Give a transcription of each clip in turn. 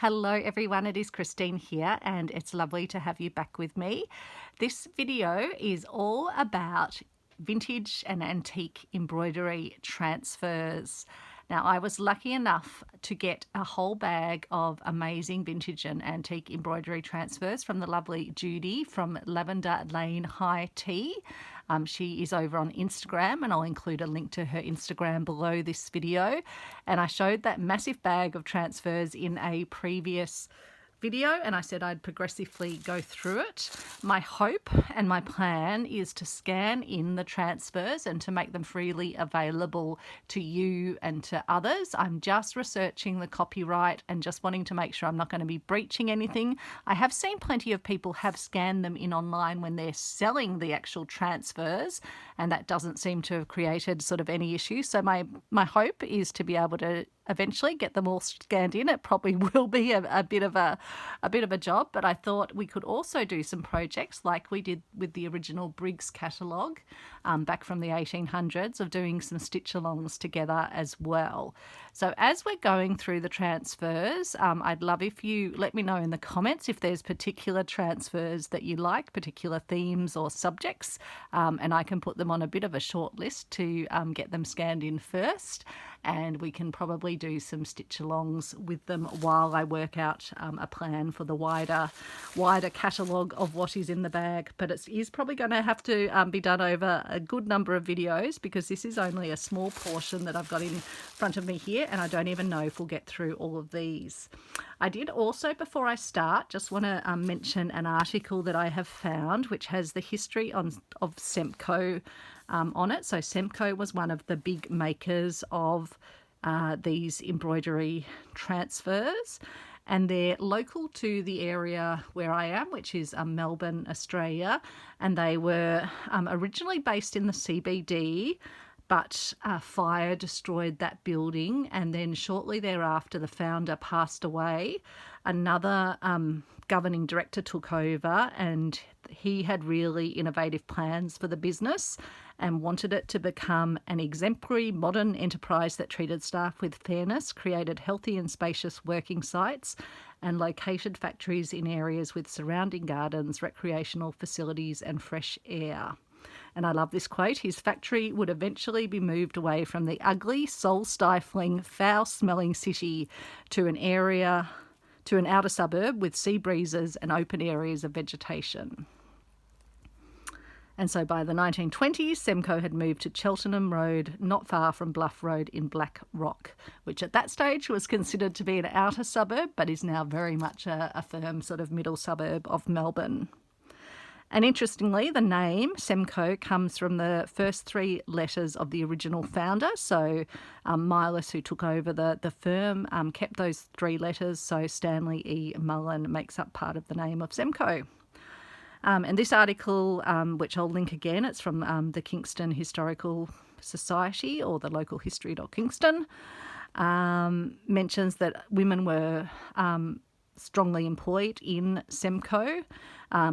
Hello everyone, it is Christine here and it's lovely to have you back with me. This video is all about vintage and antique embroidery transfers. Now, I was lucky enough to get a whole bag of amazing vintage and antique embroidery transfers from the lovely Judy from Lavender Lane High Tea. She is over on Instagram, and I'll include a link to her Instagram below this video. And I showed that massive bag of transfers in a previous video, and I said I'd progressively go through it. My hope and my plan is to scan in the transfers and to make them freely available to you and to others. I'm just researching the copyright and just wanting to make sure I'm not going to be breaching anything. I have seen plenty of people have scanned them in online when they're selling the actual transfers, and that doesn't seem to have created sort of any issue. So my hope is to be able to eventually get them all scanned in. It probably will be a bit of a job, but I thought we could also do some projects like we did with the original Briggs catalogue back from the 1800s, of doing some stitch alongs together as well. So as we're going through the transfers, I'd love if you let me know in the comments if there's particular transfers that you like, particular themes or subjects, and I can put them on a bit of a short list to get them scanned in first, and we can probably do some stitch alongs with them while I work out a plan for the wider catalogue of what is in the bag. But it is probably going to have to be done over a good number of videos, because this is only a small portion that I've got in front of me here, and I don't even know if we'll get through all of these. I did also, before I start, just want to mention an article that I have found which has the history of Semco on it. So Semco was one of the big makers of these embroidery transfers, and they're local to the area where I am, which is Melbourne, Australia, and they were originally based in the CBD, but fire destroyed that building, and then shortly thereafter the founder passed away. Another governing director took over, and he had really innovative plans for the business and wanted it to become an exemplary modern enterprise that treated staff with fairness, created healthy and spacious working sites, and located factories in areas with surrounding gardens, recreational facilities and fresh air. And I love this quote: his factory would eventually be moved away from the ugly, soul-stifling, foul-smelling city to an outer suburb with sea breezes and open areas of vegetation. And so by the 1920s, Semco had moved to Cheltenham Road, not far from Bluff Road in Black Rock, which at that stage was considered to be an outer suburb, but is now very much a firm sort of middle suburb of Melbourne. And interestingly, the name Semco comes from the first three letters of the original founder. So Milas, who took over the firm, kept those three letters. So Stanley E. Mullen makes up part of the name of Semco. And this article, which I'll link again, it's from the Kingston Historical Society, or the local history.kingston, mentions that women were strongly employed in Semco.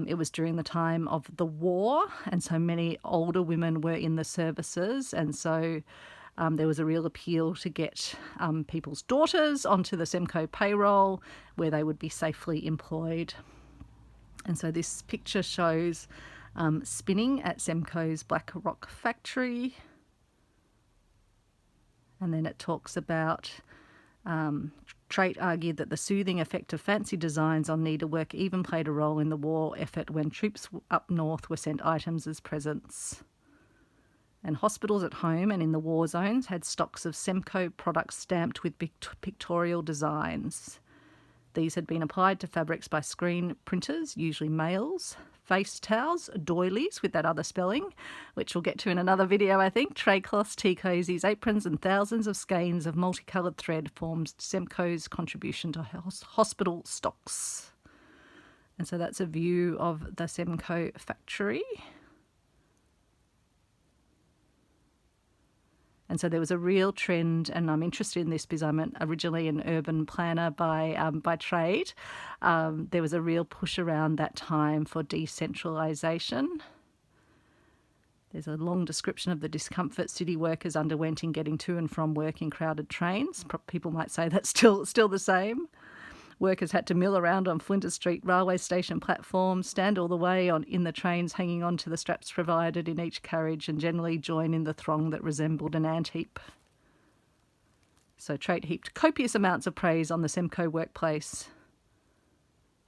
It was during the time of the war, and so many older women were in the services, and so there was a real appeal to get people's daughters onto the Semco payroll where they would be safely employed. And so this picture shows spinning at Semco's Black Rock factory, and then it talks about Trait argued that the soothing effect of fancy designs on needlework even played a role in the war effort when troops up north were sent items as presents. And hospitals at home and in the war zones had stocks of Semco products stamped with pictorial designs. These had been applied to fabrics by screen printers, usually males, face towels, doilies with that other spelling, which we'll get to in another video, I think, tray cloths, tea cozies, aprons, and thousands of skeins of multicoloured thread forms Semco's contribution to hospital stocks. And so that's a view of the Semco factory. And so there was a real trend, and I'm interested in this because I'm originally an urban planner by trade. There was a real push around that time for decentralisation. There's a long description of the discomfort city workers underwent in getting to and from work in crowded trains. People might say that's still the same. Workers had to mill around on Flinders Street railway station platforms, stand all the way in the trains hanging on to the straps provided in each carriage, and generally join in the throng that resembled an ant-heap. So Trait heaped copious amounts of praise on the Semco workplace.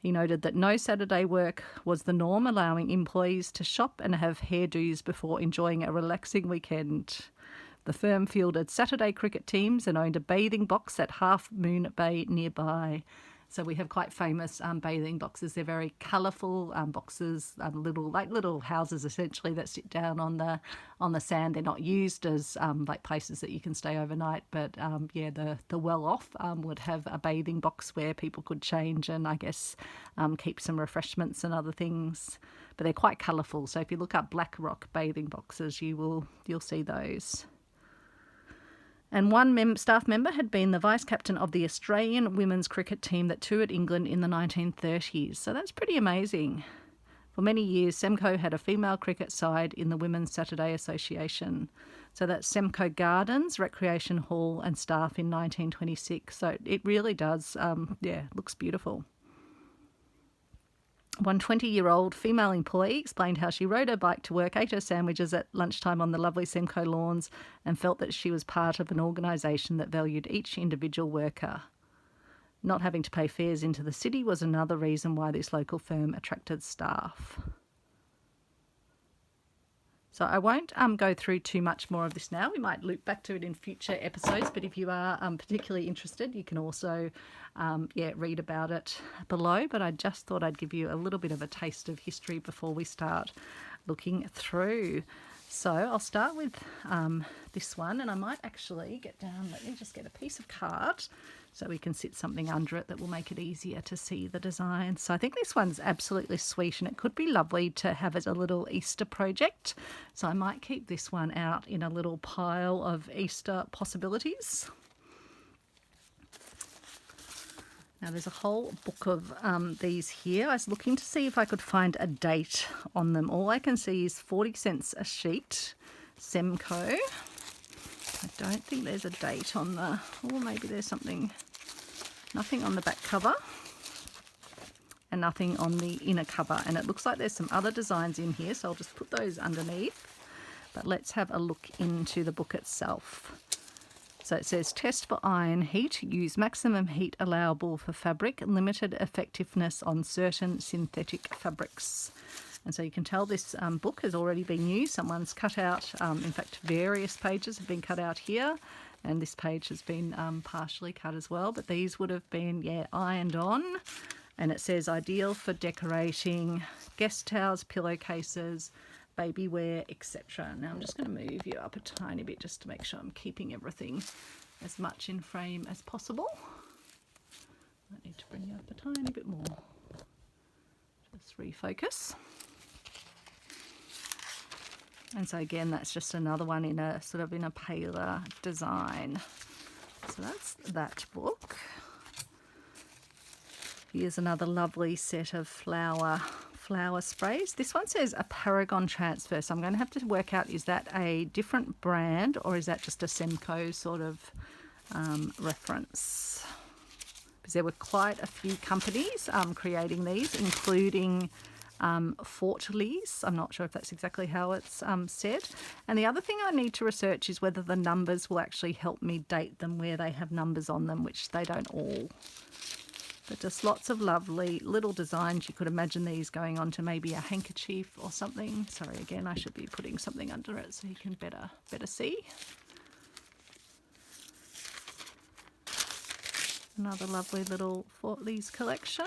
He noted that no Saturday work was the norm, allowing employees to shop and have hairdos before enjoying a relaxing weekend. The firm fielded Saturday cricket teams and owned a bathing box at Half Moon Bay nearby. So we have quite famous bathing boxes. They're very colourful boxes, little houses essentially that sit down on the sand. They're not used as like places that you can stay overnight, but the well-off would have a bathing box where people could change and I guess keep some refreshments and other things. But they're quite colourful. So if you look up Black Rock bathing boxes, you'll see those. And one staff member had been the vice captain of the Australian women's cricket team that toured England in the 1930s. So that's pretty amazing. For many years, Semco had a female cricket side in the Women's Saturday Association. So that's Semco Gardens, Recreation Hall and staff in 1926. So it really does, looks beautiful. One 20-year-old female employee explained how she rode her bike to work, ate her sandwiches at lunchtime on the lovely Semco lawns, and felt that she was part of an organisation that valued each individual worker. Not having to pay fares into the city was another reason why this local firm attracted staff. So I won't go through too much more of this now. We might loop back to it in future episodes, but if you are particularly interested, you can also read about it below. But I just thought I'd give you a little bit of a taste of history before we start looking through. So I'll start with this one, and I might actually let me just get a piece of card so we can sit something under it that will make it easier to see the design. So I think this one's absolutely sweet, and it could be lovely to have as a little Easter project. So I might keep this one out in a little pile of Easter possibilities. Now there's a whole book of these here. I was looking to see if I could find a date on them. All I can see is 40 cents a sheet, Semco. I don't think there's a date on or maybe there's something, nothing on the back cover and nothing on the inner cover. And it looks like there's some other designs in here, so I'll just put those underneath. But let's have a look into the book itself. So it says, test for iron heat, use maximum heat allowable for fabric, limited effectiveness on certain synthetic fabrics. And so you can tell this book has already been used. Someone's cut out, in fact, various pages have been cut out here, and this page has been partially cut as well. But these would have been, ironed on. And it says ideal for decorating guest towels, pillowcases, baby wear, etc. Now I'm just going to move you up a tiny bit just to make sure I'm keeping everything as much in frame as possible. I need to bring you up a tiny bit more. Just refocus. And so again, that's just another one in a sort of in a paler design. So that's that book. Here's another lovely set of flower sprays. This one says a Paragon transfer, so I'm going to have to work out, is that a different brand or is that just a Semco sort of reference? Because there were quite a few companies creating these, including Fortley's. I'm not sure if that's exactly how it's said. And the other thing I need to research is whether the numbers will actually help me date them where they have numbers on them, which they don't all. But just lots of lovely little designs. You could imagine these going on to maybe a handkerchief or something. Sorry, again, I should be putting something under it so you can better see. Another lovely little Fortley's collection.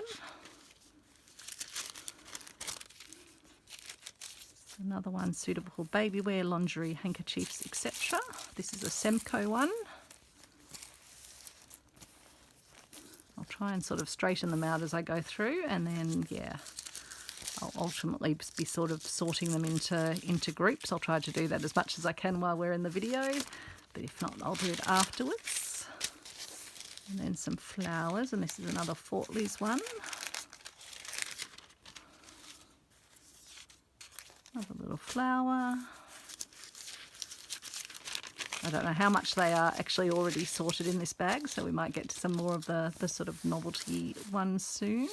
Another one suitable for baby wear, lingerie, handkerchiefs, etc. This is a Semco one. I'll try and sort of straighten them out as I go through, and then I'll ultimately be sort of sorting them into groups. I'll try to do that as much as I can while we're in the video, but if not, I'll do it afterwards. And then some flowers, and this is another Fortley's one. Another little flower. I don't know how much they are actually already sorted in this bag, so we might get to some more of the sort of novelty ones soon.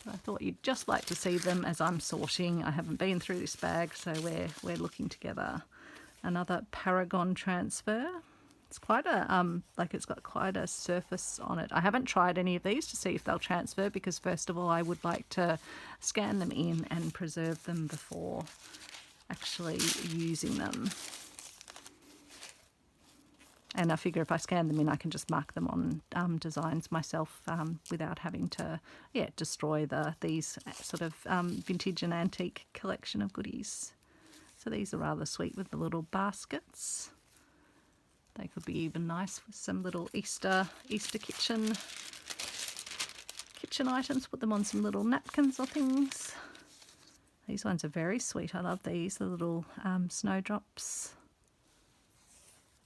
But I thought you'd just like to see them as I'm sorting. I haven't been through this bag, so we're looking together. Another Paragon transfer. It's quite a like it's got quite a surface on it. I haven't tried any of these to see if they'll transfer, because first of all I would like to scan them in and preserve them before actually using them. And I figure if I scan them in, I can just mark them on designs myself without having to, destroy these sort of vintage and antique collection of goodies. So these are rather sweet with the little baskets. They could be even nice with some little Easter kitchen items. Put them on some little napkins or things. These ones are very sweet. I love these, the little snowdrops.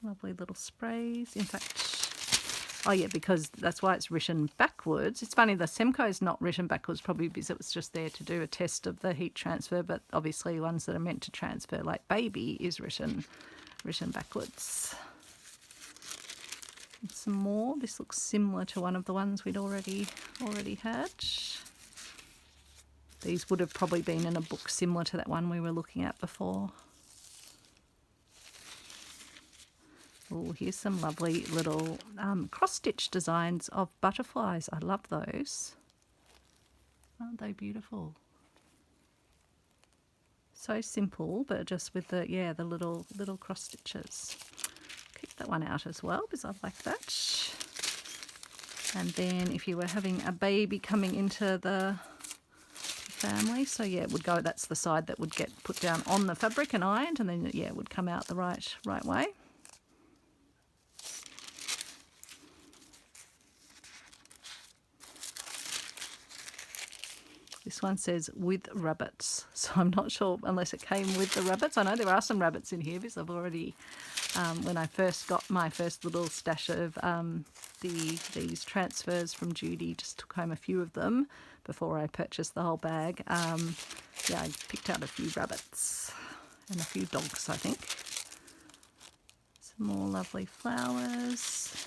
Lovely little sprays. In fact, oh yeah, because that's why it's written backwards. It's funny, the Semco is not written backwards, probably because it was just there to do a test of the heat transfer, but obviously ones that are meant to transfer, like baby, is written backwards. And some more. This looks similar to one of the ones we'd already had. These would have probably been in a book similar to that one we were looking at before. Oh, here's some lovely little cross-stitch designs of butterflies. I love those. Aren't they beautiful? So simple, but just with the little cross stitches. Keep that one out as well because I like that. And then if you were having a baby coming into the family, so yeah, it would go. That's the side that would get put down on the fabric and ironed, and then it would come out the right way. This one says with rabbits, so I'm not sure unless it came with the rabbits. I know there are some rabbits in here because I've already, when I first got my first little stash of these transfers from Judy, just took home a few of them before I purchased the whole bag. I picked out a few rabbits and a few dogs, I think. Some more lovely flowers.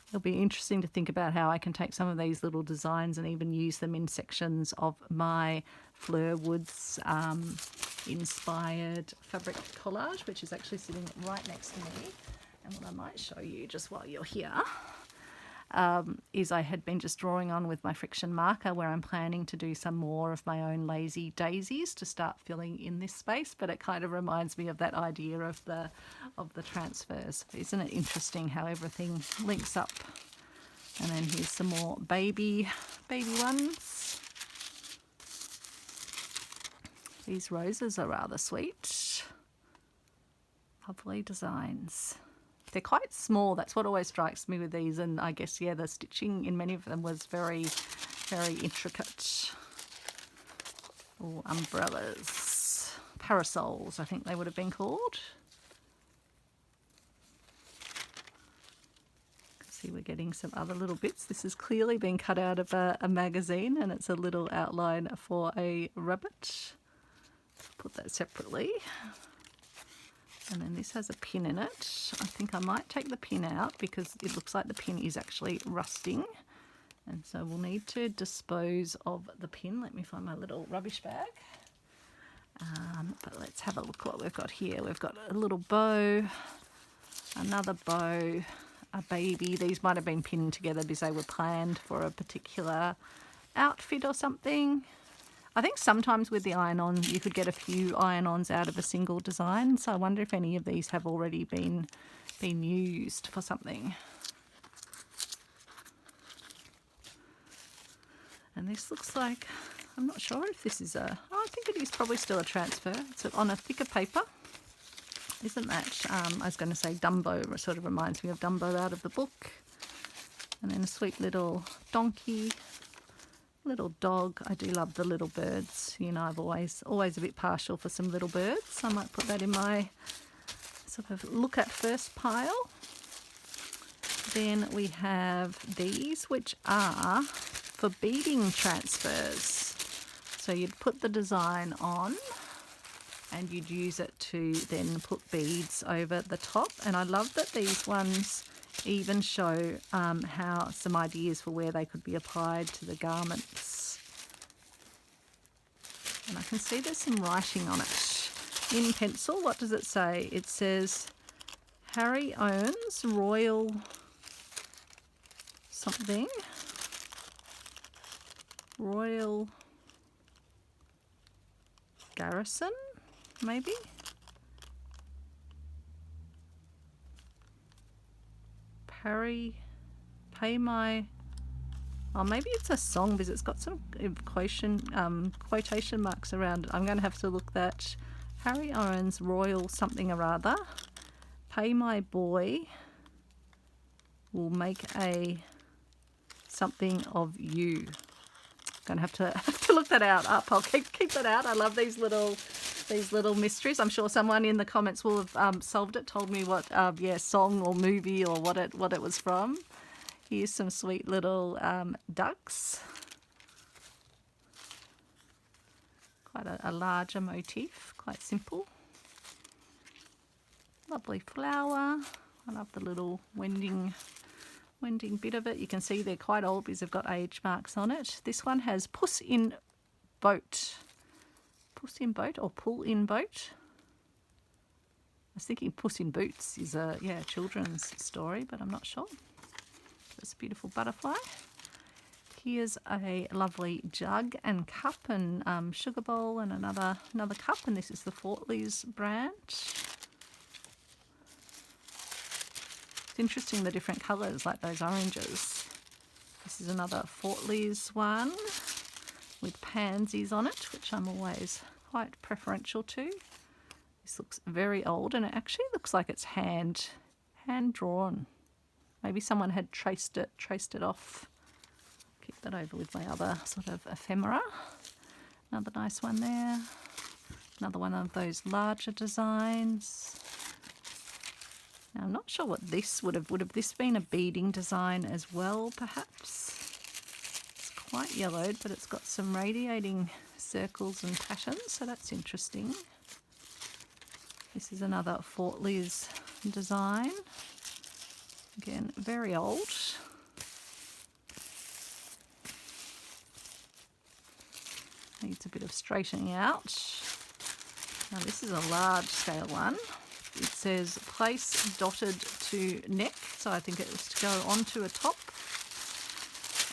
It'll be interesting to think about how I can take some of these little designs and even use them in sections of my Fleur Woods inspired fabric collage, which is actually sitting right next to me. And what I might show you just while you're here is I had been just drawing on with my friction marker, where I'm planning to do some more of my own lazy daisies to start filling in this space, but it kind of reminds me of that idea of the transfers. Isn't it interesting how everything links up? And then here's some more baby ones. These roses are rather sweet. Lovely designs. They're quite small. That's what always strikes me with these, and I guess the stitching in many of them was very, very intricate. Oh, umbrellas, parasols, I think they would have been called. See, we're getting some other little bits. This has clearly been cut out of a magazine, and it's a little outline for a rabbit. Put that separately. And then this has a pin in it. I think I might take the pin out because it looks like the pin is actually rusting. And so we'll need to dispose of the pin. Let me find my little rubbish bag. But let's have a look what we've got here. We've got a little bow, another bow, a baby. These might have been pinned together because they were planned for a particular outfit or something. I think sometimes with the iron-on you could get a few iron-ons out of a single design, so I wonder if any of these have already been used for something. And this looks like, I'm not sure if this is I think it is probably still a transfer. It's on a thicker paper. Isn't that, I was going to say Dumbo, it sort of reminds me of Dumbo out of the book. And then a sweet little donkey. Little dog. I do love the little birds. You know, I've always a bit partial for some little birds. I might put that in my sort of look at first pile. Then we have these, which are for beading transfers. So you'd put the design on and you'd use it to then put beads over the top. And I love that these ones even show how some ideas for where they could be applied to the garments. And I can see there's some writing on it in pencil. What does it say? It says Harry owns Royal something. Royal Garrison, maybe? Pay my... Oh, maybe it's a song because it's got some quotation marks around it. I'm going to have to look that. Harry owns Royal something or other. Pay my boy will make a something of you. I'm going to have to look that out up. I'll keep that out. I love these little mysteries. I'm sure someone in the comments will have solved it, told me what song or movie or what it was from. Here's some sweet little ducks. Quite a larger motif, quite simple. Lovely flower. I love the little wending bit of it. You can see they're quite old because they've got age marks on it. This one has Puss in Boat. Puss in Boat or Pull in Boat. I was thinking Puss in Boots is a children's story, but I'm not sure. This beautiful butterfly. Here's a lovely jug and cup and sugar bowl and another cup, and this is the Fortley's brand. It's interesting the different colours, like those oranges. This is another Fortley's one with pansies on it, which I'm always quite preferential to. This looks very old, and it actually looks like it's hand drawn. Maybe someone had traced it off. Keep that over with my other sort of ephemera. Another nice one there. Another one of those larger designs. Now, I'm not sure what this would have this been a beading design as well, perhaps? It's quite yellowed, but it's got some radiating circles and patterns, so that's interesting. This is another Fortley's design. Again, very old. Needs a bit of straightening out. Now this is a large scale one. It says place dotted to neck, so I think it was to go onto a top.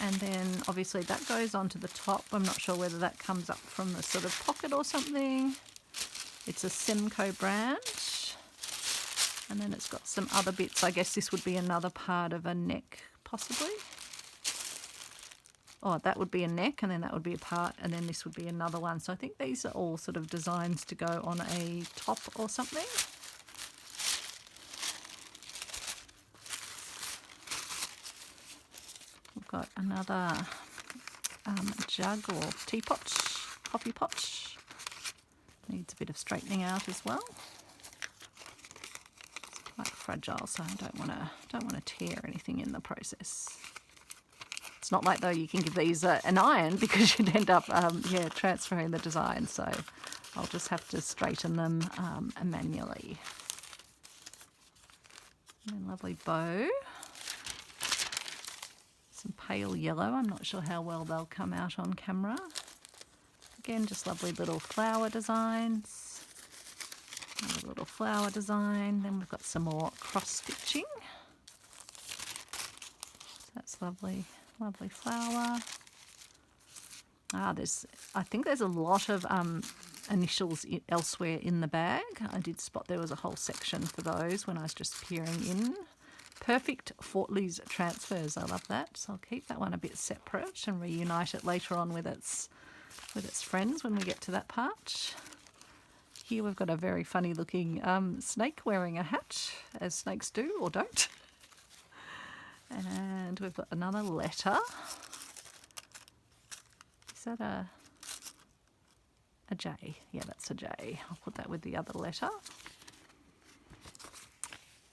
And then obviously that goes onto the top. I'm not sure whether that comes up from the sort of pocket or something. It's a Semco brand. And then it's got some other bits. I guess this would be another part of a neck, possibly. Oh, that would be a neck, and then that would be a part, and then this would be another one. So I think these are all sort of designs to go on a top or something. We've got another jug or teapot, coffee pot. Needs a bit of straightening out as well. Quite fragile, so I don't want to tear anything in the process. It's not like though you can give these an iron because you'd end up transferring the design. So I'll just have to straighten them manually. And a lovely bow. Some pale yellow. I'm not sure how well they'll come out on camera. Again, just lovely little flower designs. Another little flower design. Then we've got some more cross stitching. So that's lovely, lovely flower. I think there's a lot of initials elsewhere in the bag. I did spot there was a whole section for those when I was just peering in. Perfect Fortley's transfers. I love that. So I'll keep that one a bit separate and reunite it later on with its friends when we get to that part. Here we've got a very funny looking snake wearing a hat, as snakes do or don't. And we've got another letter. Is that a J? Yeah, that's a J. I'll put that with the other letter.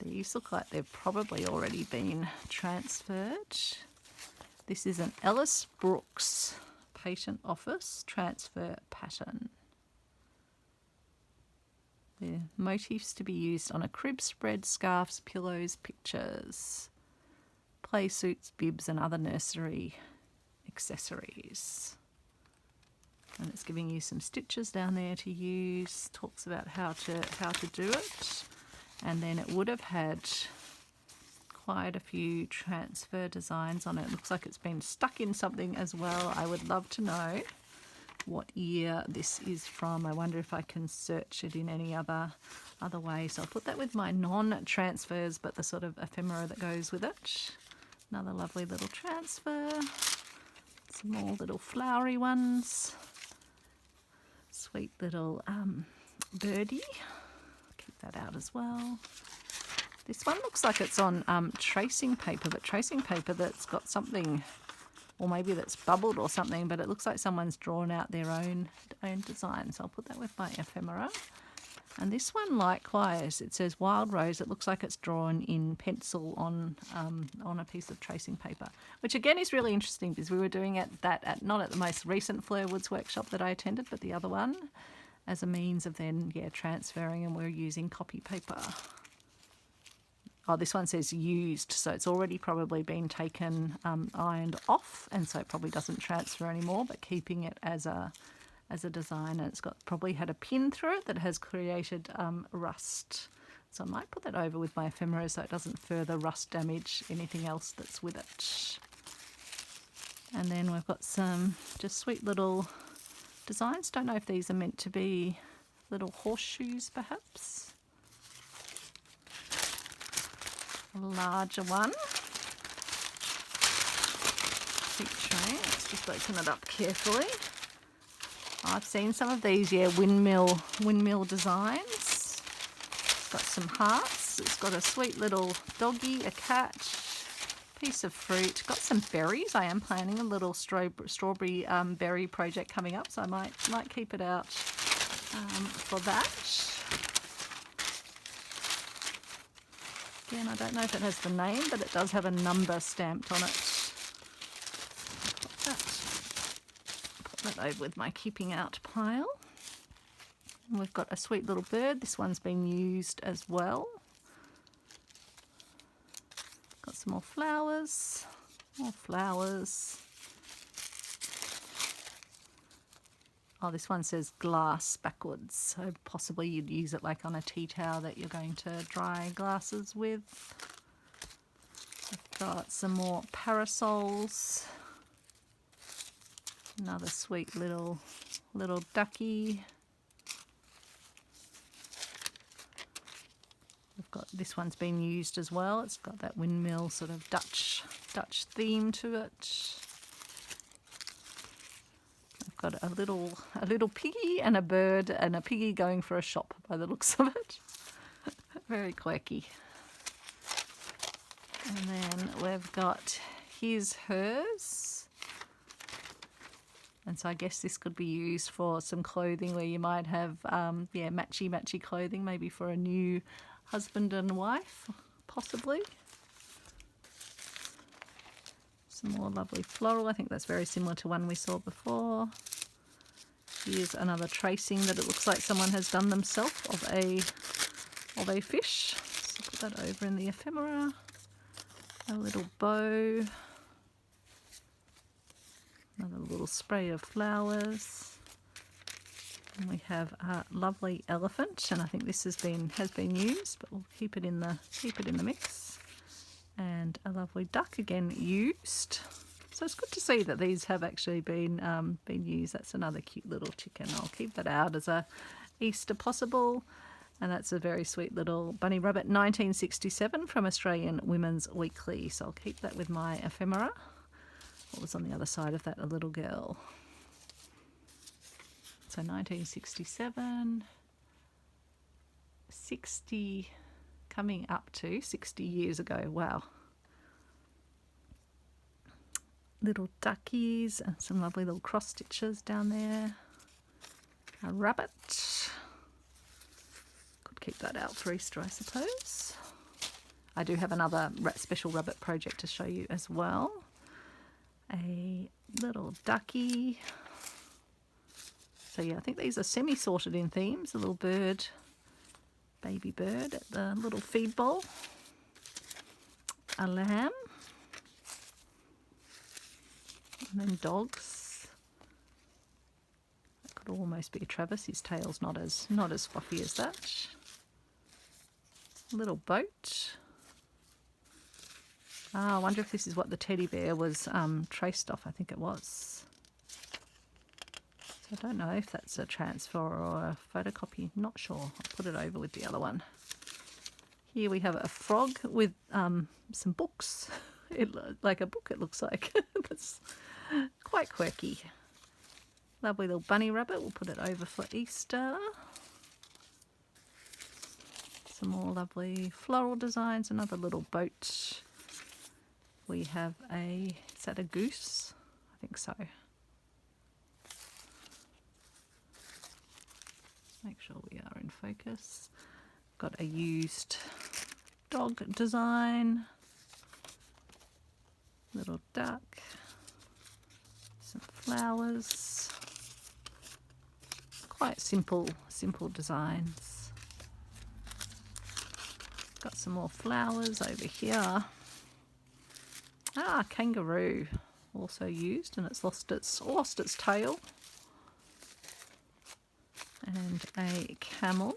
These look like they've probably already been transferred. This is an Ellis Brooks Patent Office transfer pattern. They're motifs to be used on a crib spread, scarves, pillows, pictures, play suits, bibs and other nursery accessories. And it's giving you some stitches down there to use, talks about how to do it. And then it would have had quite a few transfer designs on it. It looks like it's been stuck in something as well. I would love to know what year this is from. I wonder if I can search it in any other way. So I'll put that with my non-transfers, but the sort of ephemera that goes with it. Another lovely little transfer. Some more little flowery ones. Sweet little birdie. Keep that out as well. This one looks like it's on tracing paper, but tracing paper that's got something, or maybe that's bubbled or something, but it looks like someone's drawn out their own design. So I'll put that with my ephemera. And this one likewise, it says Wild Rose. It looks like it's drawn in pencil on a piece of tracing paper, which again is really interesting because we were doing that not at the most recent Fleur Woods workshop that I attended, but the other one, as a means of then transferring, and we're using copy paper. Oh, this one says used, so it's already probably been taken, ironed off, and so it probably doesn't transfer anymore, but keeping it as a design, and it's got probably had a pin through it that has created rust. So I might put that over with my ephemera so it doesn't further rust damage anything else that's with it. And then we've got some just sweet little designs. Don't know if these are meant to be little horseshoes perhaps. A larger one. Big tray. Let's just open it up carefully. I've seen some of these, windmill designs. It's got some hearts. It's got a sweet little doggy, a cat, piece of fruit. Got some berries. I am planning a little strawberry berry project coming up, so I might keep it out for that. Again, I don't know if it has the name, but it does have a number stamped on it. Put that over with my keeping out pile. And we've got a sweet little bird. This one's been used as well. Got some more flowers. More flowers. Oh, this one says glass backwards, so possibly you'd use it like on a tea towel that you're going to dry glasses with. I've got some more parasols. Another sweet little ducky. We've got, this one's been used as well. It's got that windmill sort of Dutch theme to it. Got a little piggy and a bird, and a piggy going for a shop by the looks of it. Very quirky. And then we've got his, hers. And so I guess this could be used for some clothing where you might have matchy clothing, maybe for a new husband and wife, possibly. Some more lovely floral. I think that's very similar to one we saw before. Here's another tracing that it looks like someone has done themselves of a fish. So put that over in the ephemera. A little bow. Another little spray of flowers. And we have a lovely elephant, and I think this has been used, but we'll keep it in the mix. And a lovely duck, again used. So it's good to see that these have actually been used. That's another cute little chicken. I'll keep that out as a Easter possible. And that's a very sweet little bunny rabbit, 1967 from Australian Women's Weekly. So I'll keep that with my ephemera. What was on the other side of that? A little girl. So 1967, 60, coming up to 60 years ago. Wow. Little duckies and some lovely little cross stitches down there. A rabbit. Could keep that out for Easter, I suppose. I do have another special rabbit project to show you as well. A little ducky. So yeah, I think these are semi-sorted in themes. A little bird baby bird at the little feed bowl, a lamb, and then dogs. That could almost be a Travis. His tail's not as fluffy as that. A little boat. I wonder if this is what the teddy bear was traced off. I think it was. So I don't know if that's a transfer or a photocopy. Not sure. I'll put it over with the other one. Here we have a frog with some books. Like a book, it looks like. That's quite quirky. Lovely little bunny rabbit. We'll put it over for Easter. Some more lovely floral designs. Another little boat. We have is that a goose? I think so. Make sure we are in focus. Got a used dog design. Little duck. Some flowers. Quite simple designs. Got some more flowers over here. Kangaroo, also used, and it's lost its tail. And a camel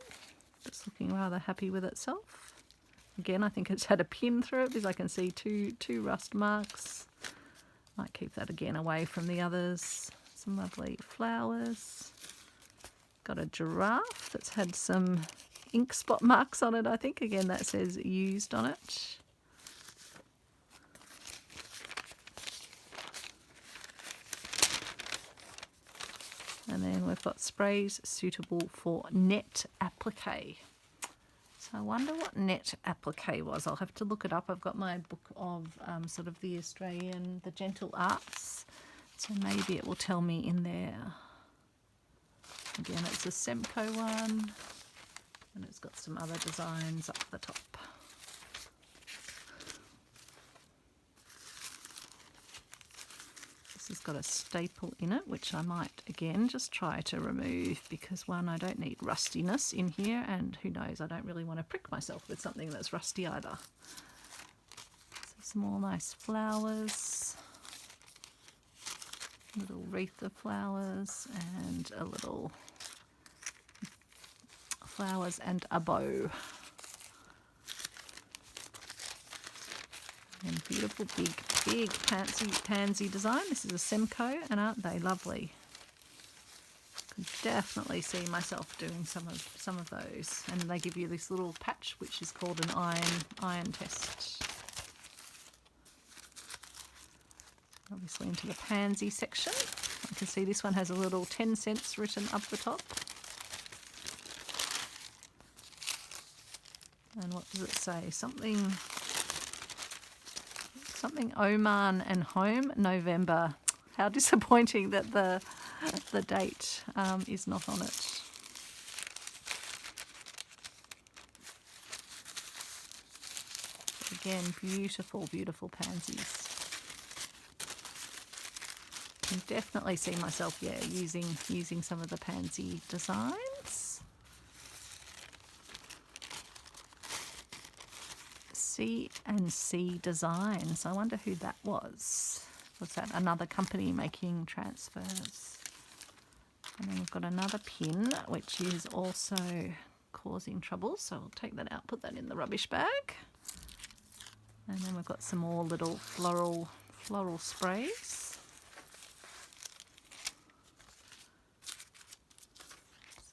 that's looking rather happy with itself. Again, I think it's had a pin through it because I can see two rust marks. Might keep that again away from the others. Some lovely flowers. Got a giraffe that's had some ink spot marks on it, I think. Again, that says used on it. And then we've got sprays suitable for net applique. So I wonder what net applique was. I'll have to look it up. I've got my book of sort of the gentle arts. So maybe it will tell me in there. Again, it's a Semco one. And it's got some other designs up the top. This has got a staple in it, which I might, again, just try to remove because, one, I don't need rustiness in here, and who knows, I don't really want to prick myself with something that's rusty either. So some more nice flowers, a little wreath of flowers, and a little flowers and a bow. And beautiful big pansy design. This is a Semco, and aren't they lovely? Could definitely see myself doing some of those. And they give you this little patch which is called an iron test. Obviously into the pansy section. I can see this one has a little 10 cents written up the top. And what does it say? Something Oman and home, November. How disappointing that the date is not on it. But again, beautiful pansies. Can definitely see myself, using some of the pansy designs. C&C Designs. I wonder who that was. Was that another company making transfers? And then we've got another pin, which is also causing trouble. So I'll take that out, put that in the rubbish bag. And then we've got some more little floral sprays.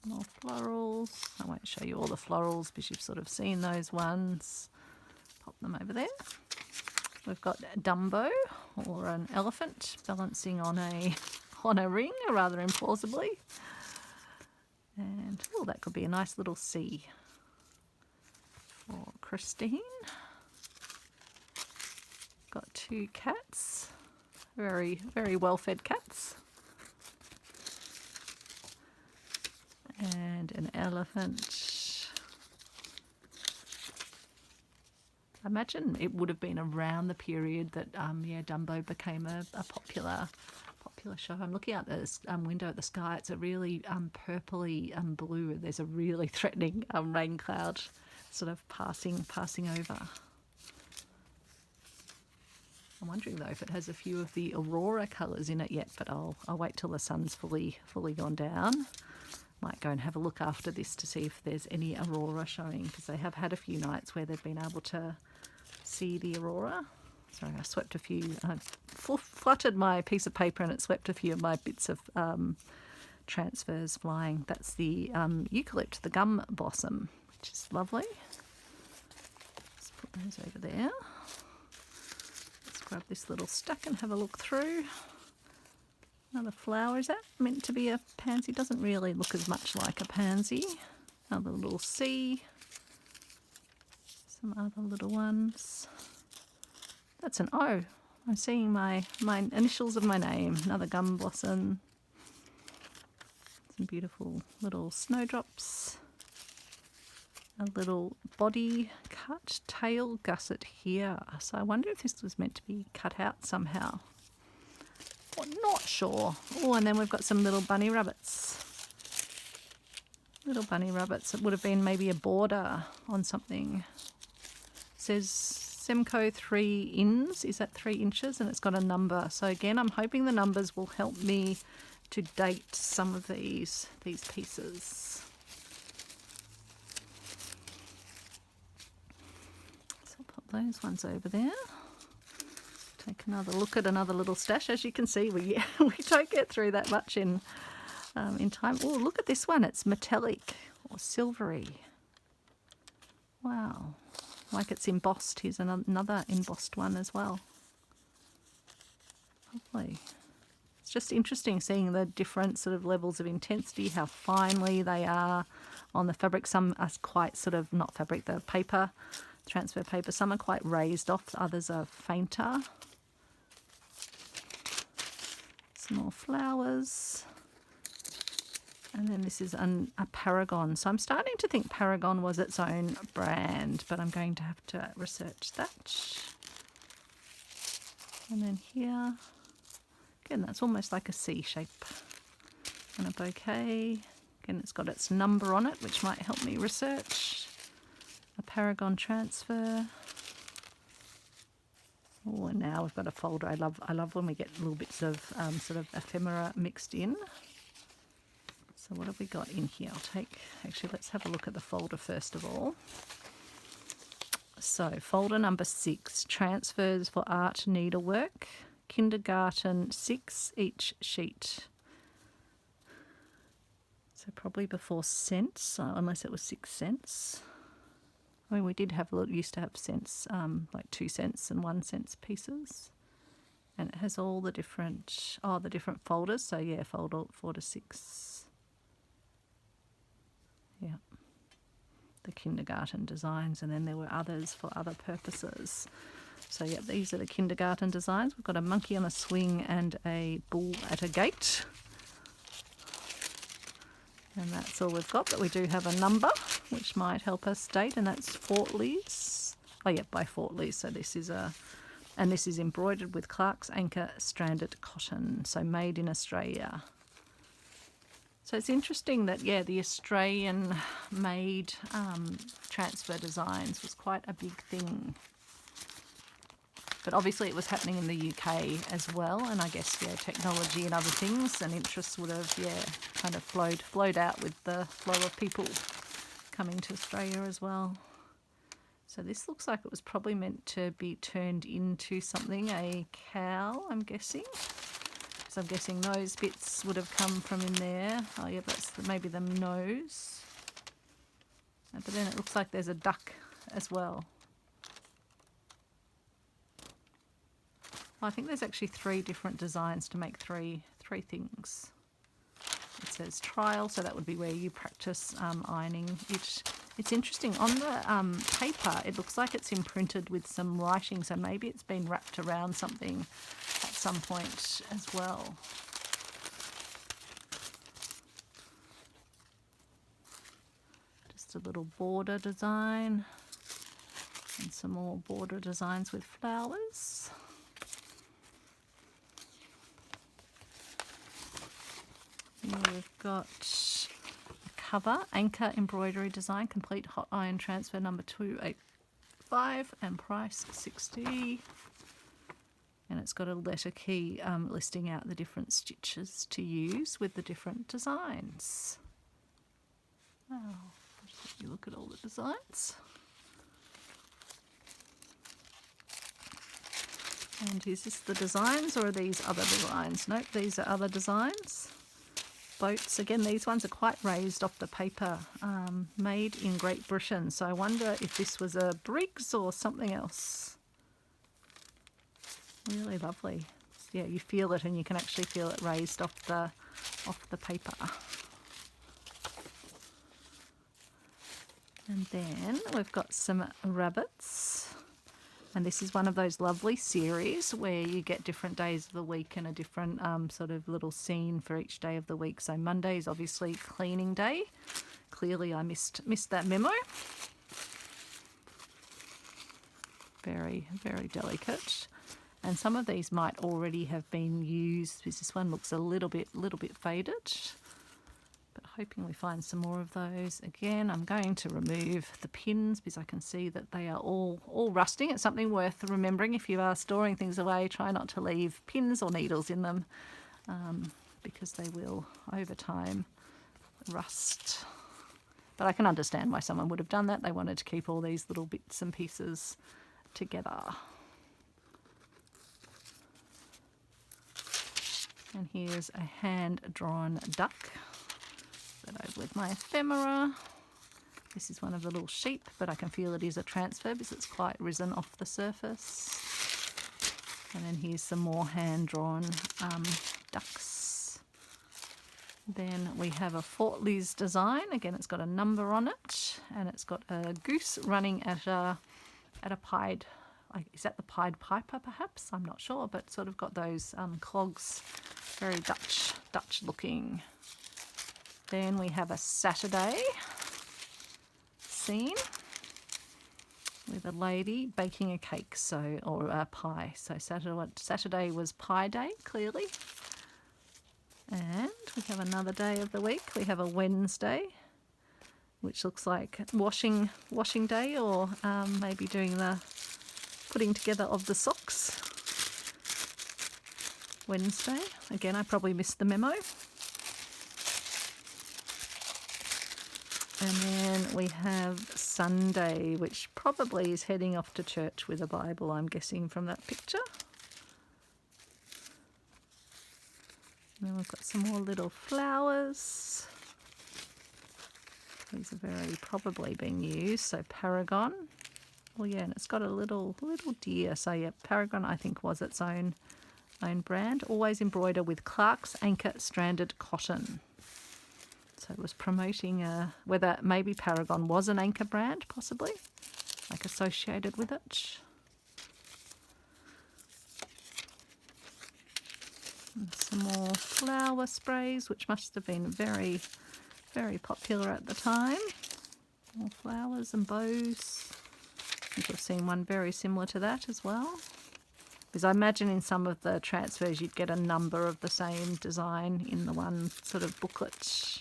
Some more florals. I won't show you all the florals because you've sort of seen those ones. Pop them over there. We've got Dumbo, or an elephant balancing on a ring, rather implausibly. And that could be a nice little C for Christine. Got two cats, very well-fed cats. And an elephant. I imagine it would have been around the period that Dumbo became a popular popular show. I'm looking out this window at the sky. It's a really purpley blue. There's a really threatening rain cloud sort of passing over. I'm wondering though if it has a few of the aurora colours in it yet, but I'll wait till the sun's fully gone down. Might go and have a look after this to see if there's any aurora showing, because they have had a few nights where they've been able to see the aurora. Sorry, I swept a few, fluttered my piece of paper and it swept a few of my bits of transfers flying. That's the eucalypt, the gum blossom, which is lovely. Let's put those over there. Let's grab this little stack and have a look through. Another flower. Is that meant to be a pansy? Doesn't really look as much like a pansy. Another little C. Some other little ones. That's an O. I'm seeing my initials of my name. Another gum blossom. Some beautiful little snowdrops. A little body cut tail gusset here. So I wonder if this was meant to be cut out somehow. Well, not sure. Oh, and then we've got some little bunny rabbits. Little bunny rabbits. It would have been maybe a border on something. It says Semco 3 ins. Is that 3 inches? And it's got a number. So again, I'm hoping the numbers will help me to date some of these pieces. So I'll put those ones over there. Take another look at another little stash. As you can see, we don't get through that much in time. Oh, look at this one. It's metallic or silvery. Wow. Like it's embossed. Here's another embossed one as well. Lovely. It's just interesting seeing the different sort of levels of intensity, how finely they are on the fabric. Some are quite sort of, not fabric, the paper, transfer paper. Some are quite raised off, others are fainter. Some more flowers. And then this is a Paragon. So I'm starting to think Paragon was its own brand, but I'm going to have to research that. And then here, again, that's almost like a C shape. And a bouquet. Again, it's got its number on it, which might help me research. A Paragon transfer. Oh, and now we've got a folder. I love when we get little bits of sort of ephemera mixed in. So what have we got in here? Actually, let's have a look at the folder first of all. So folder number 6, transfers for art needlework, kindergarten 6 each sheet. So probably before cents, unless it was 6 cents. I mean, we did have used to have cents, like 2 cents and 1 cent pieces. And it has all the different, the different folders. So yeah, folder 4 to 6. Yeah. The kindergarten designs, and then there were others for other purposes. So yeah, these are the kindergarten designs. We've got a monkey on a swing and a bull at a gate. And that's all we've got, but we do have a number, which might help us date, and that's Fortley's. Oh yeah, by Fortley's. So this is and this is embroidered with Clark's Anchor stranded cotton, so made in Australia. So it's interesting that, yeah, the Australian-made transfer designs was quite a big thing. But obviously it was happening in the UK as well, and I guess, yeah, technology and other things and interests would have, yeah, kind of flowed out with the flow of people coming to Australia as well. So this looks like it was probably meant to be turned into something, a cow, I'm guessing. So I'm guessing those bits would have come from in there. Oh yeah, that's maybe the nose. But then it looks like there's a duck as well. Well, I think there's actually 3 different designs to make three things. It says trial, so that would be where you practice ironing. It's interesting. On the paper, it looks like it's imprinted with some writing, so maybe it's been wrapped around something at some point as well. Just a little border design and some more border designs with flowers. Here we've got a cover, anchor embroidery design, complete hot iron transfer number 285 and price 60. And it's got a letter key listing out the different stitches to use with the different designs. Wow, let's let you look at all the designs. And is this the designs or are these other designs? Nope, these are other designs. Boats, again, these ones are quite raised off the paper, made in Great Britain. So I wonder if this was a Briggs or something else. Really lovely. Yeah, you feel it and you can actually feel it raised off the paper. And then we've got some rabbits. And this is one of those lovely series where you get different days of the week and a different sort of little scene for each day of the week. So Monday is obviously cleaning day. Clearly I missed that memo. Very, very delicate. And some of these might already have been used because this one looks a little bit faded. But hoping we find some more of those. Again, I'm going to remove the pins because I can see that they are all rusting. It's something worth remembering if you are storing things away. Try not to leave pins or needles in them because they will, over time, rust. But I can understand why someone would have done that. They wanted to keep all these little bits and pieces together. And here's a hand-drawn duck. That over with my ephemera. This is one of the little sheep, but I can feel it is a transfer because it's quite risen off the surface. And then here's some more hand-drawn ducks. Then we have a Fort Liz design. Again, it's got a number on it, and it's got a goose running at a pied. Is that the Pied Piper, perhaps? I'm not sure, but sort of got those clogs, very Dutch looking. Then we have a Saturday scene with a lady baking a cake, or a pie. So Saturday was pie day, clearly. And we have another day of the week. We have a Wednesday, which looks like washing day, or maybe doing the putting together of the socks. Wednesday. Again, I probably missed the memo. And then we have Sunday, which probably is heading off to church with a Bible, I'm guessing from that picture. And then we've got some more little flowers. These are very probably being used. So Paragon. Well, yeah, and it's got a little deer. So yeah, Paragon I think was its own brand. Always embroider with Clark's Anchor Stranded Cotton. So it was promoting whether maybe Paragon was an anchor brand, possibly, like associated with it. And some more flower sprays, which must have been very, very popular at the time. More flowers and bows. I think I've seen one very similar to that as well. Because I imagine in some of the transfers you'd get a number of the same design in the one sort of booklet.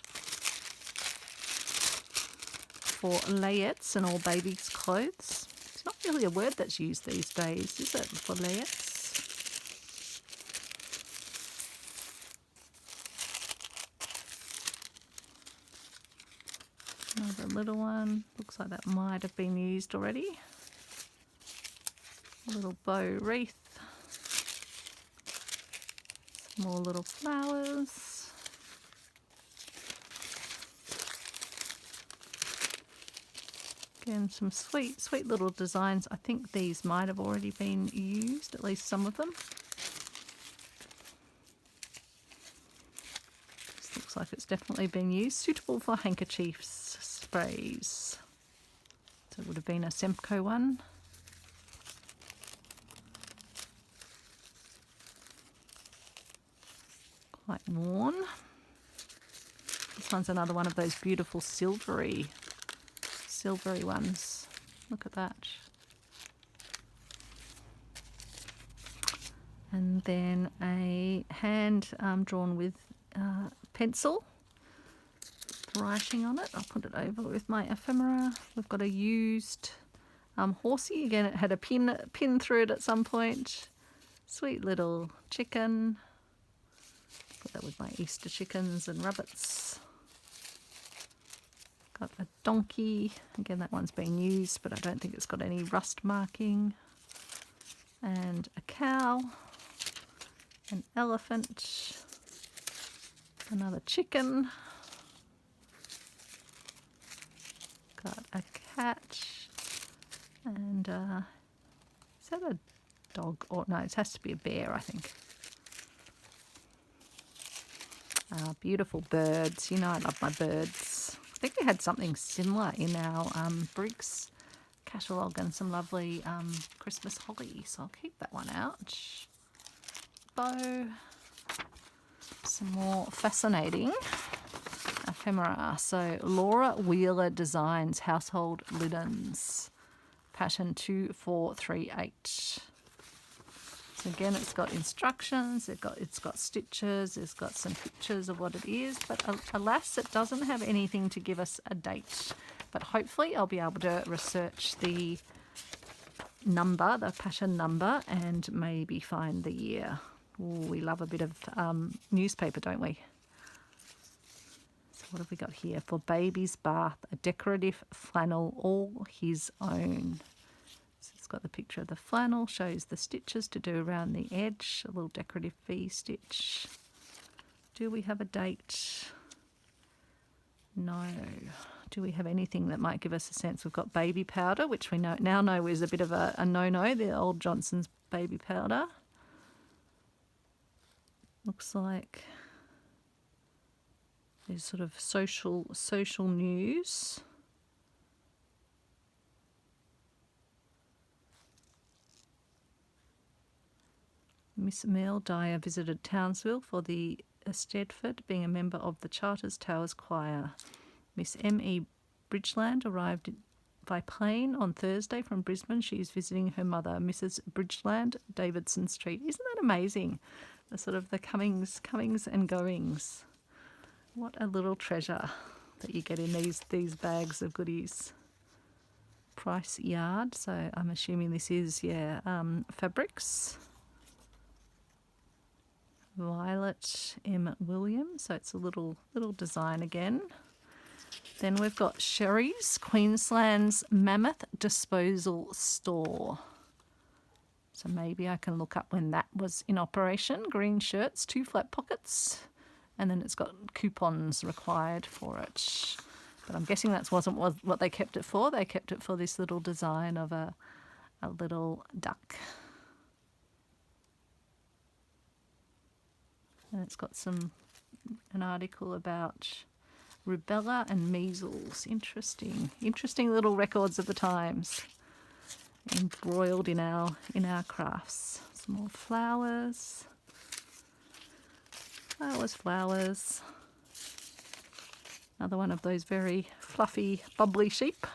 For layettes and all babies' clothes. It's not really a word that's used these days, is it, for layettes? Another little one. Looks like that might have been used already. A little bow wreath. Some more little flowers. Again, some sweet little designs. I think these might have already been used, at least some of them. This looks like it's definitely been used. Suitable for handkerchiefs, sprays. So it would have been a Semco one. Quite worn. This one's another one of those beautiful silvery ones. Look at that. And then a hand drawn with pencil, writing on it. I'll put it over with my ephemera. We've got a used horsey. Again, it had a pin through it at some point. Sweet little chicken. Put that with my Easter chickens and rabbits. Got a donkey. Again, that one's been used, but I don't think it's got any rust marking. And a cow. An elephant. Another chicken. Got a cat. And is that a dog? Or no, it has to be a bear, I think. Beautiful birds. You know I love my birds. I think we had something similar in our Briggs catalogue, and some lovely Christmas holly, so I'll keep that one out. Bow. Some more fascinating ephemera. So Laura Wheeler Designs Household Linens, pattern 2438. So again, it's got instructions, it's got stitches, it's got some pictures of what it is, but alas, it doesn't have anything to give us a date. But hopefully I'll be able to research the number, the pattern number, and maybe find the year. Ooh, we love a bit of newspaper, don't we? So what have we got here? For baby's bath, a decorative flannel, all his own. So it's got the picture of the flannel, shows the stitches to do around the edge, a little decorative V stitch. Do we have a date? No. Do we have anything that might give us a sense? We've got baby powder, which we now know is a bit of a no-no, the old Johnson's baby powder. Looks like there's sort of social news. Miss Mel Dyer visited Townsville for the Stedford, being a member of the Charters Towers Choir. Miss M.E. Bridgeland arrived by plane on Thursday from Brisbane. She is visiting her mother, Mrs. Bridgeland, Davidson Street. Isn't that amazing? The sort of the comings and goings. What a little treasure that you get in these bags of goodies. Price yard. So I'm assuming this is fabrics. Violet M. Williams, so it's a little design again. Then we've got Sherry's, Queensland's Mammoth Disposal Store. So maybe I can look up when that was in operation. Green shirts, 2 flat pockets, and then it's got coupons required for it. But I'm guessing that wasn't what they kept it for. They kept it for this little design of a little duck. And it's got an article about rubella and measles. Interesting little records of the times embroiled in our crafts. Some more flowers. Flowers. Another one of those very fluffy, bubbly sheep.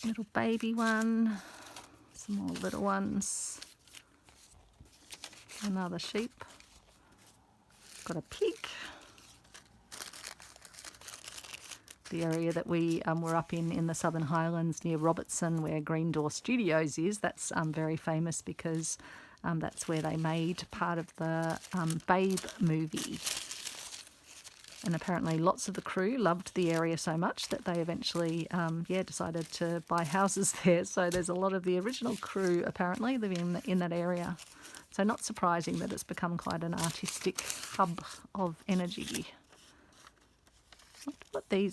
Little baby one. Some more little ones. Another sheep. Got a pig. The area that we were up in the Southern Highlands near Robertson, where Green Door Studios is, that's very famous because that's where they made part of the Babe movie. And apparently lots of the crew loved the area so much that they eventually decided to buy houses there. So there's a lot of the original crew apparently living in that area. So not surprising that it's become quite an artistic hub of energy.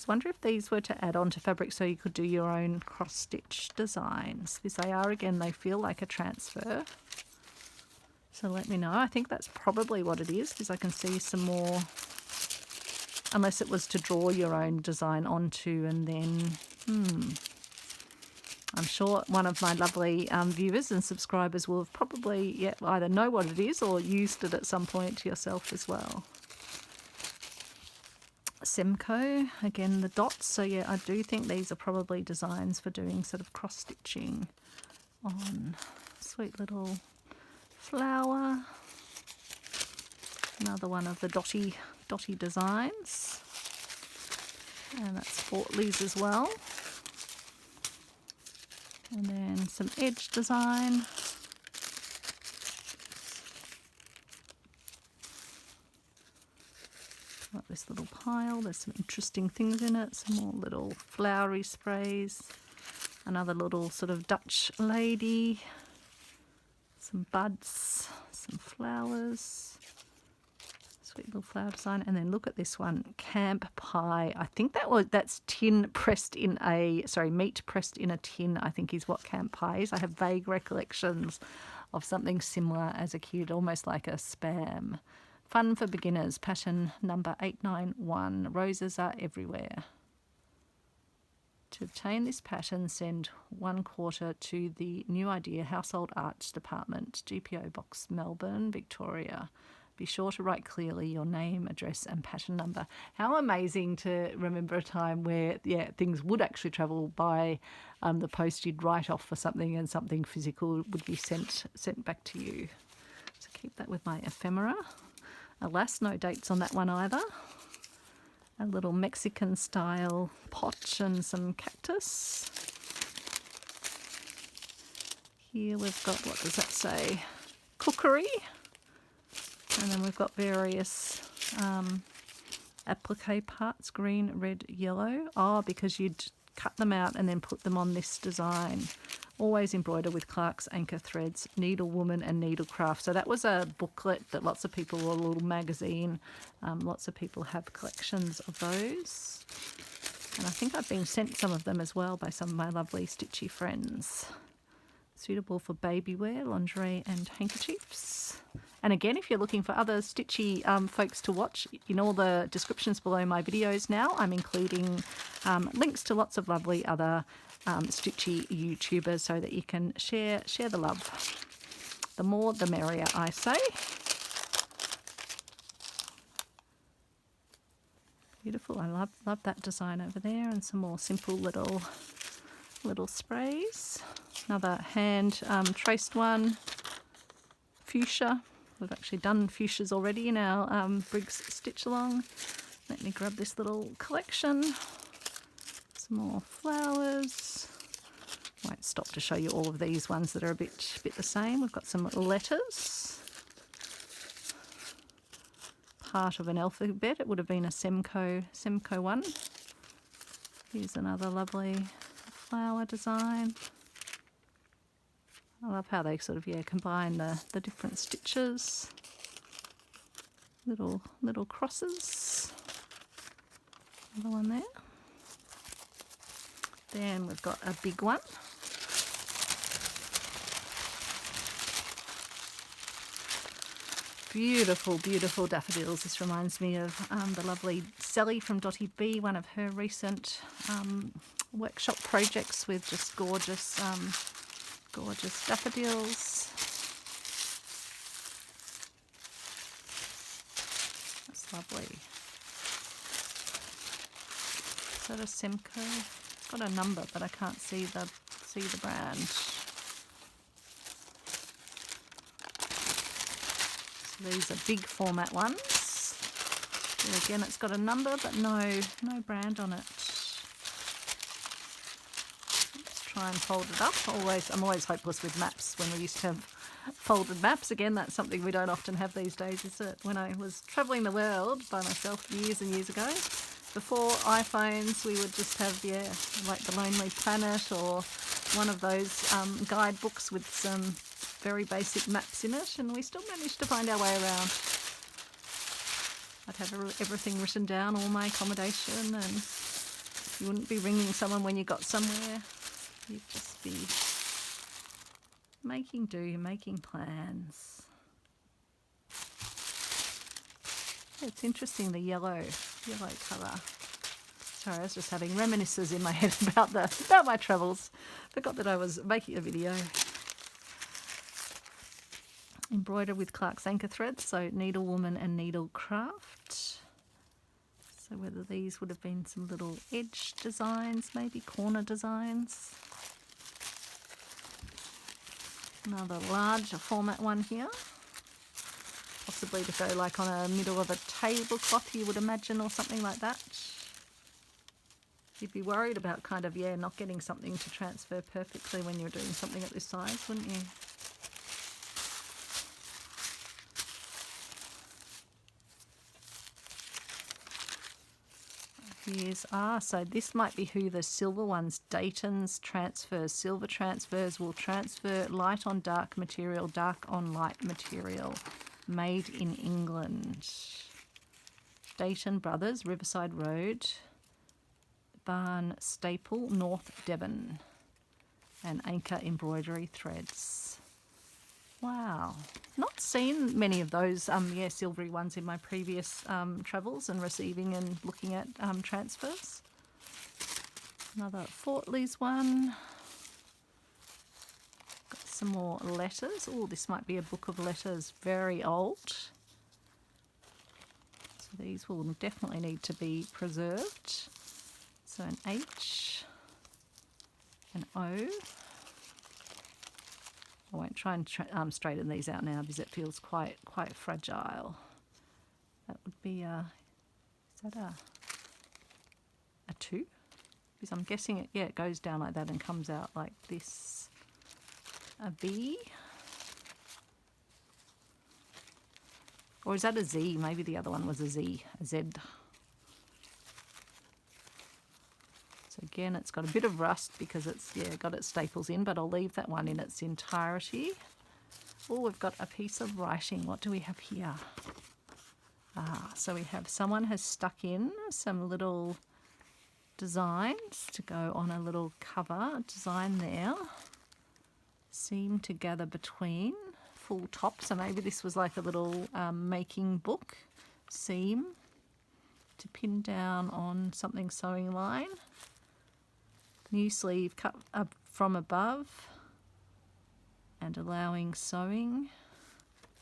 Wonder if these were to add on to fabric so you could do your own cross-stitch designs. Because they feel like a transfer. So let me know. I think that's probably what it is, because I can see some more, unless it was to draw your own design onto and then, I'm sure one of my lovely viewers and subscribers will have probably either know what it is or used it at some point yourself as well. Semco, again the dots, so I do think these are probably designs for doing sort of cross-stitching on sweet little flower. Another one of the dotty designs. And that's Fortley's as well. And then some edge design. Got this little pile, there's some interesting things in it, some more little flowery sprays, another little sort of Dutch lady, some buds, some flowers, sweet little flower design, and then look at this one, camp pie. I think that's tin pressed in a, sorry, meat pressed in a tin, I think is what camp pie is. I have vague recollections of something similar as a kid, almost like a Spam. Fun for beginners, pattern number 891. Roses are everywhere. To obtain this pattern, send 1/4 to the New Idea Household Arts Department, GPO Box, Melbourne, Victoria. Be sure to write clearly your name, address and pattern number. How amazing to remember a time where, yeah, things would actually travel by the post. You'd write off for something and something physical would be sent back to you. So keep that with my ephemera. Alas, no dates on that one either. A little Mexican style pot and some cactus. Here we've got, what does that say? Cookery. And then we've got various applique parts, green, red, yellow. Oh, because you'd cut them out and then put them on this design. Always embroider with Clark's anchor threads, needlewoman and needlecraft. So that was a booklet that lots of people, or a little magazine, lots of people have collections of those. And I think I've been sent some of them as well by some of my lovely stitchy friends. Suitable for baby wear, lingerie and handkerchiefs. And again, if you're looking for other stitchy folks to watch, in all the descriptions below my videos now, I'm including links to lots of lovely other stitchy YouTubers so that you can share the love. The more the merrier, I say. Beautiful. I love that design over there, and some more simple little sprays. Another hand traced one, fuchsia. We've actually done fuchsias already in our Briggs stitch along. Let me grab this little collection. Some more flowers. Won't stop to show you all of these ones that are a bit the same. We've got some letters. Part of an alphabet. It would have been a Semco one. Here's another lovely flower design. I love how they sort of, yeah, combine the different stitches. Little crosses. Another one there. Then we've got a big one. Beautiful, beautiful daffodils. This reminds me of the lovely Sally from Dotty B, one of her recent workshop projects with just gorgeous daffodils. That's lovely. Is that a Semco? It's got a number, but I can't see the brand. So these are big format ones. Here again, it's got a number, but no brand on it. Let's try and fold it up. I'm always hopeless with maps. When we used to have folded maps, again, that's something we don't often have these days, is it? When I was travelling the world by myself years and years ago, before iPhones, we would just have, yeah, like the Lonely Planet or one of those guidebooks with some very basic maps in it, and we still managed to find our way around. I'd have everything written down, all my accommodation, and you wouldn't be ringing someone when you got somewhere. You'd just be making do, making plans. It's interesting, the yellow colour. Sorry, I was just having reminiscences in my head about my travels. Forgot that I was making a video. Embroider with Clark's anchor threads, so needlewoman and needlecraft. So whether these would have been some little edge designs, maybe corner designs. Another larger format one here. possibly to go like on a middle of a tablecloth, you would imagine, or something like that. You'd be worried about kind of, yeah, not getting something to transfer perfectly when you're doing something at this size, wouldn't you? So this might be who the silver ones, Dayton's transfers. Silver transfers will transfer light on dark material, dark on light material. Made in England. Dayton Brothers, Riverside Road, Barn Staple, North Devon. And Anchor Embroidery Threads. Wow, not seen many of those silvery ones in my previous travels and receiving and looking at transfers. Another Fortley's one. Got some more letters. Oh, this might be a book of letters, very old. So these will definitely need to be preserved. So an H, an O. I won't try and straighten these out now because it feels quite fragile. That would be is that a 2? Because I'm guessing it, yeah, it goes down like that and comes out like this. A V. Or is that a Z? Maybe the other one was a Z, a Z. So again, it's got a bit of rust because it's, yeah, got its staples in, but I'll leave that one in its entirety. Oh, we've got a piece of writing. What do we have here? So we have someone has stuck in some little designs to go on a little cover design there. Seam to gather between, full top. So maybe this was like a little making book. Seam to pin down on something sewing line. New sleeve cut up from above and allowing sewing.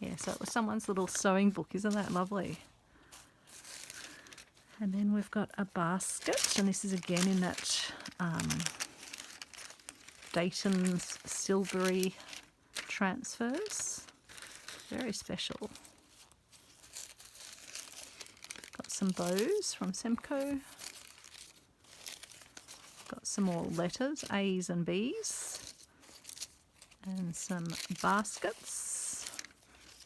Yeah, so it was someone's little sewing book. Isn't that lovely? And then we've got a basket, and this is again in that Dayton's silvery transfers. Very special. Got some bows from Semco. Got some more letters, A's and B's, and some baskets.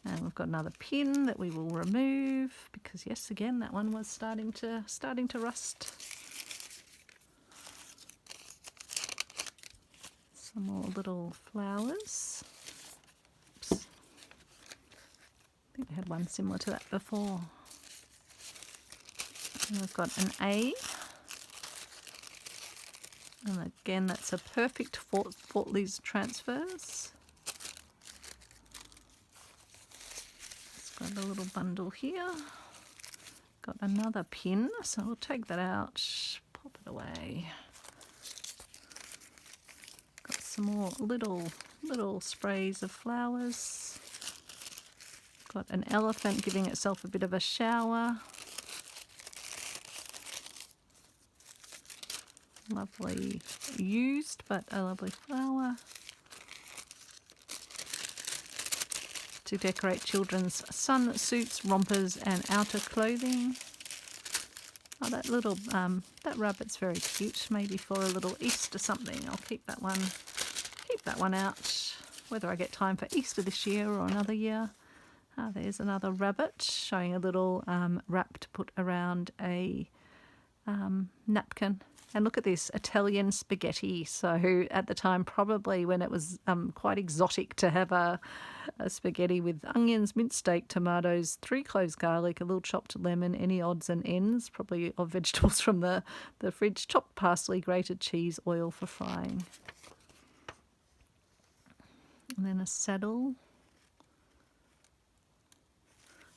And we've got another pin that we will remove because, yes, again, that one was starting to rust. Some more little flowers. Oops. I think we had one similar to that before. And we've got an A. And again, that's a perfect Fortley's transfers. It's got a little bundle here. Got another pin, so we'll take that out, pop it away. Got some more little sprays of flowers. Got an elephant giving itself a bit of a shower. Lovely used, but a lovely flower. To decorate children's sun suits, rompers and outer clothing. Oh, that little, that rabbit's very cute. Maybe for a little Easter something. I'll keep that one out. Whether I get time for Easter this year or another year. There's another rabbit showing a little wrap to put around a napkin. And look at this, Italian spaghetti. So at the time, probably when it was quite exotic to have a spaghetti with onions, minced steak, tomatoes, 3 cloves garlic, a little chopped lemon, any odds and ends, probably of vegetables from the fridge, chopped parsley, grated cheese, oil for frying. And then a saddle.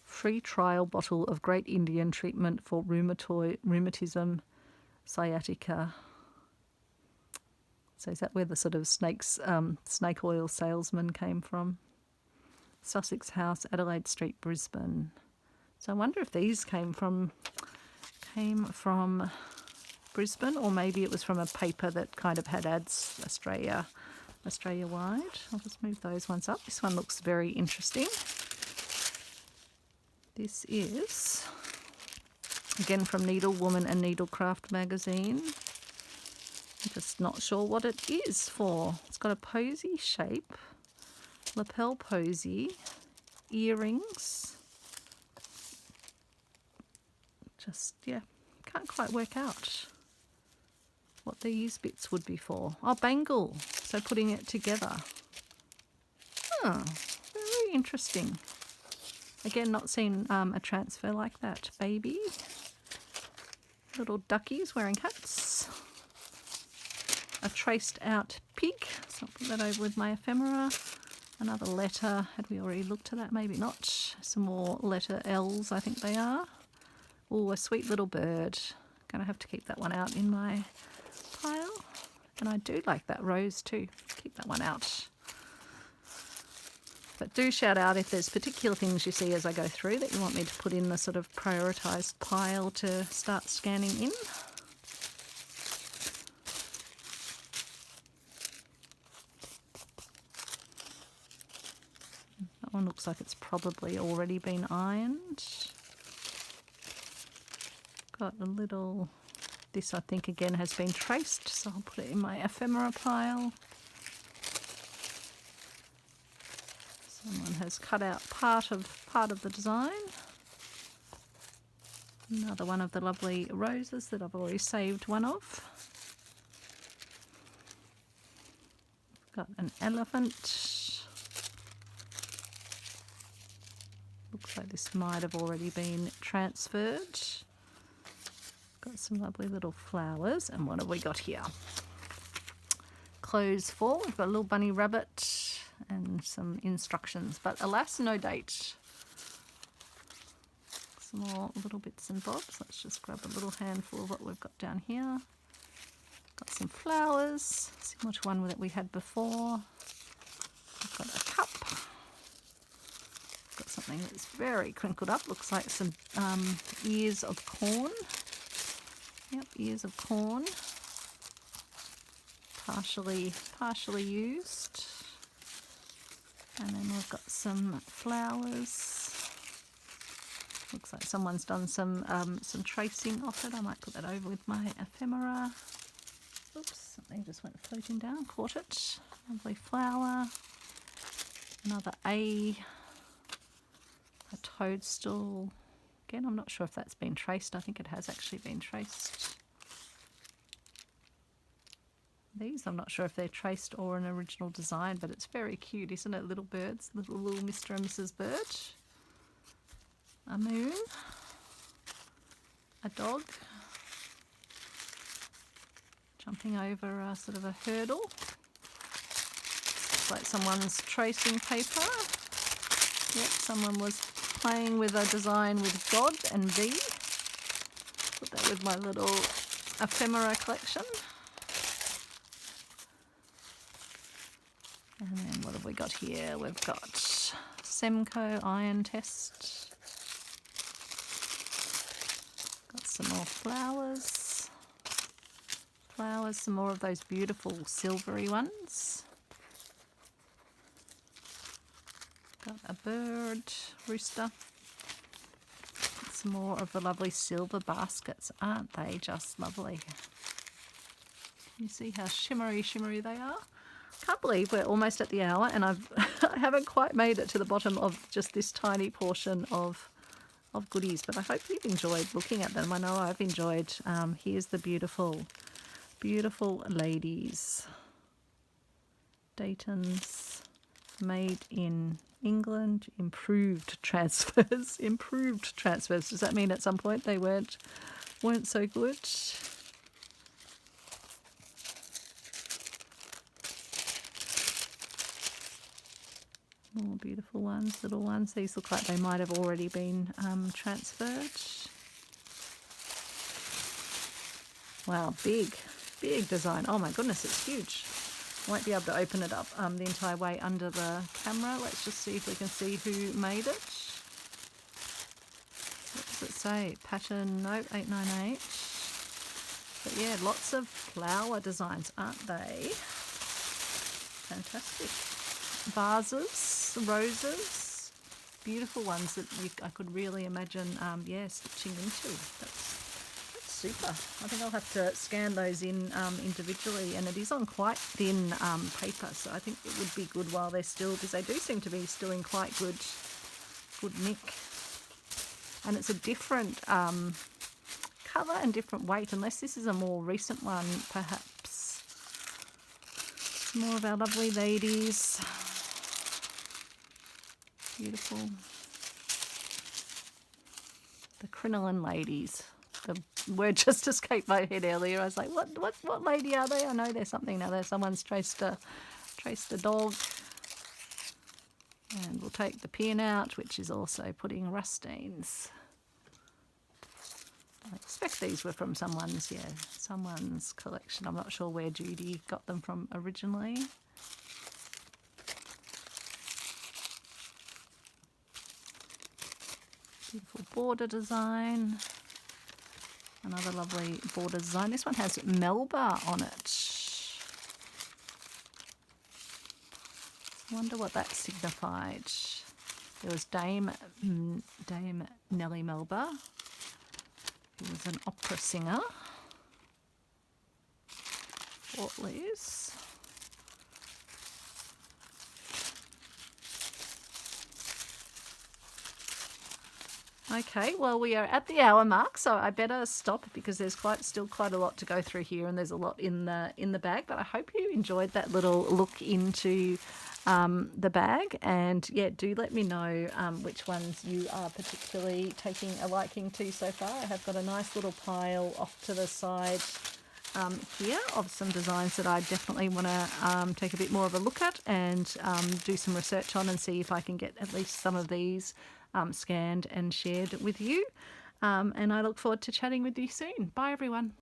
Free trial bottle of Great Indian treatment for rheumatism, sciatica. So is that where the sort of snake oil salesman came from? Sussex House, Adelaide Street, Brisbane. So I wonder if these came from Brisbane, or maybe it was from a paper that kind of had ads Australia-wide. I'll just move those ones up. This one looks very interesting. This is, again, from Needlewoman and Needlecraft magazine. I'm just not sure what it is for. It's got a posy shape, lapel posy, earrings. Just, yeah, can't quite work out what these bits would be for. Oh, bangle. So putting it together. Oh, very interesting. Again, not seen a transfer like that. Baby. Little duckies wearing hats. A traced out pig. So I'll put that over with my ephemera. Another letter. Had we already looked at that? Maybe not. Some more letter L's, I think they are. Oh, a sweet little bird. Gonna have to keep that one out in my pile. And I do like that rose too. Keep that one out. But do shout out if there's particular things you see as I go through that you want me to put in the sort of prioritised pile to start scanning in. That one looks like it's probably already been ironed. Got a little, this I think again has been traced, so I'll put it in my ephemera pile. Someone has cut out part of the design. Another one of the lovely roses that I've already saved one of. Got an elephant. Looks like this might have already been transferred. Got some lovely little flowers. And what have we got here? Clothes for. We've got a little bunny rabbit and some instructions, but alas, no date. Some more little bits and bobs. Let's just grab a little handful of what we've got down here. Got some flowers, similar to one that we had before. I've got a cup. Got something that's very crinkled up. Looks like some ears of corn. Yep, ears of corn. Partially used. And then we've got some flowers. Looks like someone's done some tracing off it. I might put that over with my ephemera. Oops, something just went floating down. Caught it. Lovely flower. Another a toadstool. Again, I'm not sure if that's been traced. I think it has actually been traced. These, I'm not sure if they're traced or an original design, but it's very cute, isn't it? Little birds, little Mr. and Mrs. Bird. A moon. A dog. Jumping over a sort of a hurdle. Looks like someone's tracing paper. Yep, someone was playing with a design with God and V. Put that with my little ephemera collection. And then what have we got here? We've got Semco iron test. Got some more flowers. Flowers, some more of those beautiful silvery ones. Got a bird, rooster. Some more of the lovely silver baskets. Aren't they just lovely? You see how shimmery they are? Can't believe we're almost at the hour and I haven't quite made it to the bottom of just this tiny portion of goodies, but I hope you've enjoyed looking at them. I know I've enjoyed. Here's the beautiful ladies. Dayton's, made in England, improved transfers. Improved transfers. Does that mean at some point they weren't so good? More beautiful ones, little ones. These look like they might have already been transferred. Wow, big design. Oh my goodness, it's huge. Won't be able to open it up the entire way under the camera. Let's just see if we can see who made it. What does it say? Pattern, no, 898. But yeah, lots of flower designs, aren't they? Fantastic. Vases, roses, beautiful ones that I could really imagine, yeah, stitching into. That's super. I think I'll have to scan those in individually, and it is on quite thin paper, so I think it would be good while they're still, because they do seem to be still in quite good nick. And it's a different colour and different weight, unless this is a more recent one, perhaps. More of our lovely ladies. Beautiful. The crinoline ladies. The word just escaped my head earlier. I was like, what lady are they? I know there's something now. There's someone's traced a dog. And we'll take the pin out, which is also putting rust stains. I expect these were from someone's collection. I'm not sure where Judy got them from originally. Beautiful border design. Another lovely border design. This one has Melba on it. I wonder what that signified. There was Dame Nellie Melba, who was an opera singer. Fort Liz. Okay, well, we are at the hour mark, so I better stop because there's still quite a lot to go through here, and there's a lot in the bag. But I hope you enjoyed that little look into the bag, and yeah, do let me know which ones you are particularly taking a liking to so far. I have got a nice little pile off to the side here of some designs that I definitely want to take a bit more of a look at and do some research on and see if I can get at least some of these scanned and shared with you. And I look forward to chatting with you soon. Bye, everyone.